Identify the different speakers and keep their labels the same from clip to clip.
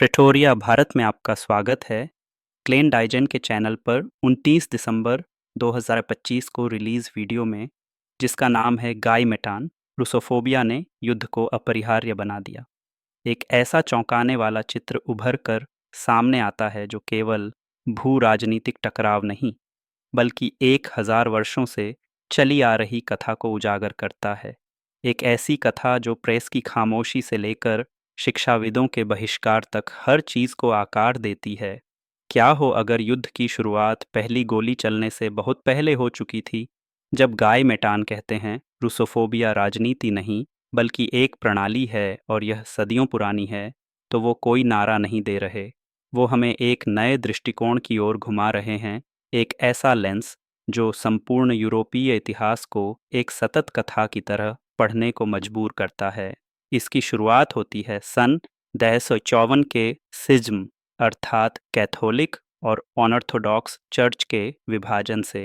Speaker 1: Pretoria, Bharat में आपका स्वागत है। क्लेन डाइजन के चैनल पर 29 दिसंबर 2025 को रिलीज वीडियो में, जिसका नाम है गाय मेटान, रूसोफोबिया ने युद्ध को अपरिहार्य बना दिया। एक ऐसा चौंकाने वाला चित्र उभर कर सामने आता है जो केवल भू राजनीतिक टकराव नहीं, बल्कि 1000 वर्षों से चली आ रही कथा को उजागर करता है। एक ऐसी कथा जो प्रेस की खामोशी से लेकर शिक्षाविदों के बहिष्कार तक हर चीज को आकार देती है। क्या हो अगर युद्ध की शुरुआत पहली गोली चलने से बहुत पहले हो चुकी थी? जब गाय मेटान कहते हैं रूसोफोबिया राजनीति नहीं बल्कि एक प्रणाली है और यह सदियों पुरानी है, तो वो कोई नारा नहीं दे रहे। वो हमें एक नए दृष्टिकोण की ओर घुमा रहे हैं, एक ऐसा लेंस जो संपूर्ण यूरोपीय इतिहास को एक सतत कथा की तरह पढ़ने को मजबूर करता है। इसकी शुरुआत होती है सन 1054 के सिज्म अर्थात कैथोलिक और ऑर्थोडॉक्स चर्च के विभाजन से।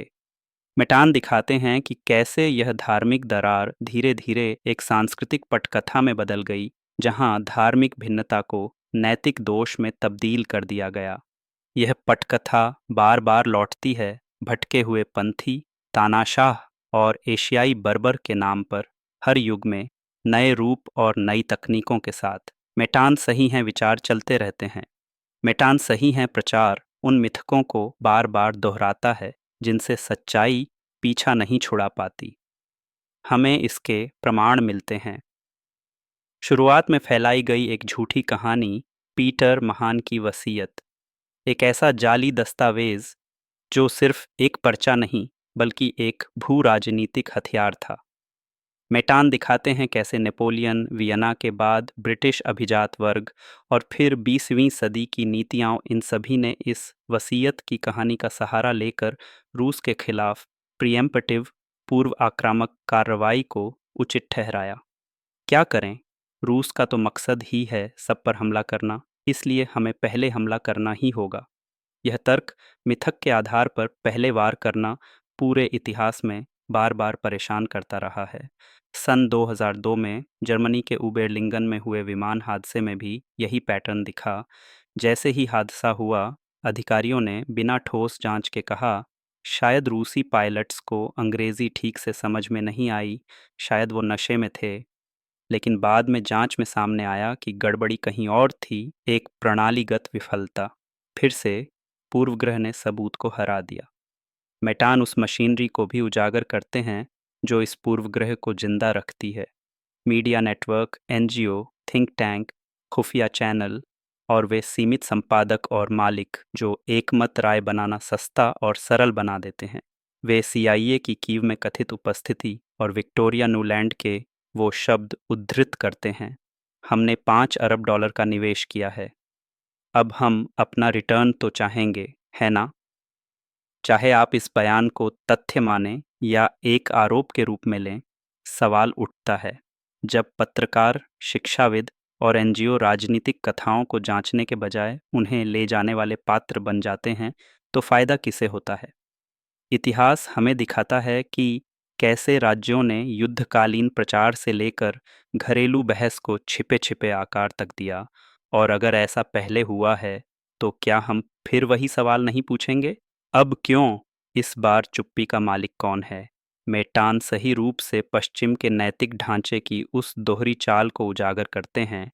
Speaker 1: मेटान दिखाते हैं कि कैसे यह धार्मिक दरार धीरे धीरे एक सांस्कृतिक पटकथा में बदल गई, जहां धार्मिक भिन्नता को नैतिक दोष में तब्दील कर दिया गया। यह पटकथा बार बार लौटती है, भटके हुए पंथी, तानाशाह और एशियाई बर्बर के नाम पर, हर युग में नए रूप और नई तकनीकों के साथ। मेटान सही हैं विचार चलते रहते हैं। मेटान सही हैं प्रचार उन मिथकों को बार बार दोहराता है जिनसे सच्चाई पीछा नहीं छुड़ा पाती। हमें इसके प्रमाण मिलते हैं। शुरुआत में फैलाई गई एक झूठी कहानी, पीटर महान की वसीयत, एक ऐसा जाली दस्तावेज जो सिर्फ एक पर्चा नहीं बल्कि एक भू राजनीतिक हथियार था। मेटान दिखाते हैं कैसे नेपोलियन, वियना के बाद ब्रिटिश अभिजात वर्ग और फिर 20वीं सदी की नीतियां, इन सभी ने इस वसीयत की कहानी का सहारा लेकर रूस के खिलाफ प्रिएम्पटिव पूर्व आक्रामक कार्रवाई को उचित ठहराया। क्या करें? रूस का तो मकसद ही है सब पर हमला करना, इसलिए हमें पहले हमला करना ही होगा। यह तर्क मिथक के आधार पर पहले वार करना पूरे इतिहास में बार बार परेशान करता रहा है। सन 2002 में जर्मनी के उबेरलिंगन में हुए विमान हादसे में भी यही पैटर्न दिखा। जैसे ही हादसा हुआ, अधिकारियों ने बिना ठोस जांच के कहा, शायद रूसी पायलट्स को अंग्रेजी ठीक से समझ में नहीं आई, शायद वो नशे में थे। लेकिन बाद में जांच में सामने आया कि गड़बड़ी कहीं और थी, एक प्रणालीगत विफलता। फिर से पूर्वग्रह ने सबूत को हरा दिया। मेटान उस मशीनरी को भी उजागर करते हैं जो इस पूर्वग्रह को जिंदा रखती है। Media network, NGO, think tank, खुफिया चैनल और वे सीमित संपादक और मालिक जो एकमत राय बनाना सस्ता और सरल बना देते हैं। वे सीआईए की कीव में कथित उपस्थिति और विक्टोरिया न्यूलैंड के वो शब्द उद्धृत करते हैं, हमने $5 अरब का निवेश किया है, अब हम अपना रिटर्न तो चाहेंगे, है ना? चाहे आप इस बयान को तथ्य माने या एक आरोप के रूप में लें, सवाल उठता है, जब पत्रकार, शिक्षाविद और एनजीओ राजनीतिक कथाओं को जांचने के बजाय उन्हें ले जाने वाले पात्र बन जाते हैं, तो फायदा किसे होता है? इतिहास हमें दिखाता है कि कैसे राज्यों ने युद्धकालीन प्रचार से लेकर घरेलू बहस को छिपे छिपे आकार तक दिया। और अगर ऐसा पहले हुआ है, तो क्या हम फिर वही सवाल नहीं पूछेंगे? अब क्यों? इस बार चुप्पी का मालिक कौन है? मेटान सही रूप से पश्चिम के नैतिक ढांचे की उस दोहरी चाल को उजागर करते हैं,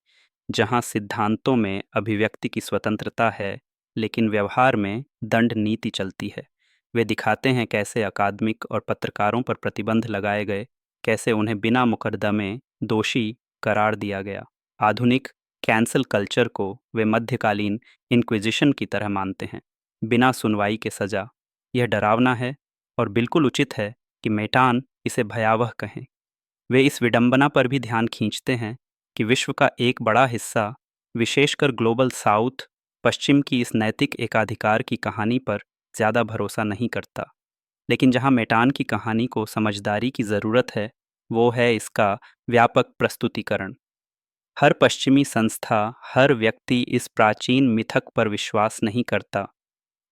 Speaker 1: जहां सिद्धांतों में अभिव्यक्ति की स्वतंत्रता है, लेकिन व्यवहार में दंड नीति चलती है। वे दिखाते हैं कैसे अकादमिक और पत्रकारों पर प्रतिबंध लगाए गए, कैसे उन्हें बिना मुकदमे दोषी करार दिया गया। आधुनिक कैंसल कल्चर को वे मध्यकालीन इंक्विजिशन की तरह मानते हैं, बिना सुनवाई के सजा। यह डरावना है और बिल्कुल उचित है कि मेटान इसे भयावह कहें। वे इस विडंबना पर भी ध्यान खींचते हैं कि विश्व का एक बड़ा हिस्सा, विशेषकर ग्लोबल साउथ, पश्चिम की इस नैतिक एकाधिकार की कहानी पर ज़्यादा भरोसा नहीं करता। लेकिन जहां मेटान की कहानी को समझदारी की ज़रूरत है, वो है इसका व्यापक प्रस्तुतिकरण। हर पश्चिमी संस्था, हर व्यक्ति इस प्राचीन मिथक पर विश्वास नहीं करता।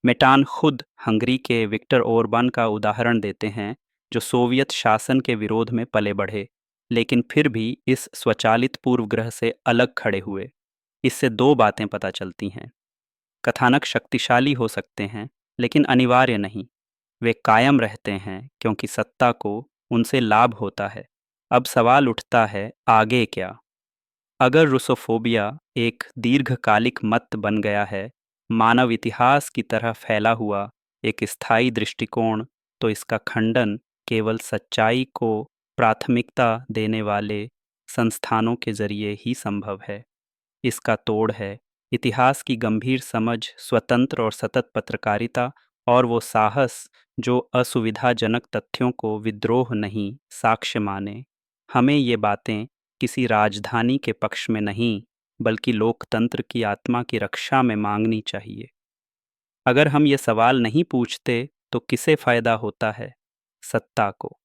Speaker 1: मेटान खुद हंगरी के विक्टर ओरबान का उदाहरण देते हैं, जो सोवियत शासन के विरोध में पले बढ़े, लेकिन फिर भी इस स्वचालित पूर्वग्रह से अलग खड़े हुए। इससे दो बातें पता चलती हैं। कथानक शक्तिशाली हो सकते हैं, लेकिन अनिवार्य नहीं। वे कायम रहते हैं क्योंकि सत्ता को उनसे लाभ होता है। अब सवाल उठता है, आगे क्या? अगर रूसोफोबिया एक दीर्घकालिक मत बन गया है, मानव इतिहास की तरह फैला हुआ एक स्थायी दृष्टिकोण, तो इसका खंडन केवल सच्चाई को प्राथमिकता देने वाले संस्थानों के जरिए ही संभव है। इसका तोड़ है इतिहास की गंभीर समझ, स्वतंत्र और सतत पत्रकारिता, और वो साहस जो असुविधाजनक तथ्यों को विद्रोह नहीं, साक्ष्य माने। हमें ये बातें किसी राजधानी के पक्ष में नहीं, बल्कि लोकतंत्र की आत्मा की रक्षा में मांगनी चाहिए। अगर हम ये सवाल नहीं पूछते तो किसे फायदा होता है? सत्ता को।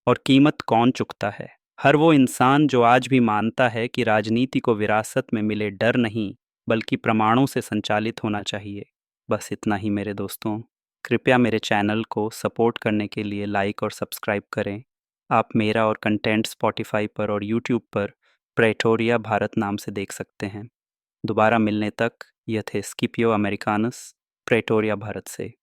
Speaker 1: और कीमत कौन चुकता है? हर वो इंसान जो आज भी मानता है कि राजनीति को विरासत में मिले डर नहीं, बल्कि प्रमाणों से संचालित होना चाहिए। बस इतना ही मेरे दोस्तों। कृपया मेरे चैनल को सपोर्ट करने के लिए लाइक और सब्सक्राइब करें। आप मेरा और कंटेंट स्पॉटिफाई पर और यूट्यूब पर प्रेटोरिया भारत नाम से देख सकते हैं। दोबारा मिलने तक, यह थे स्किपियो अमेरिकानस, प्रेटोरिया भारत से।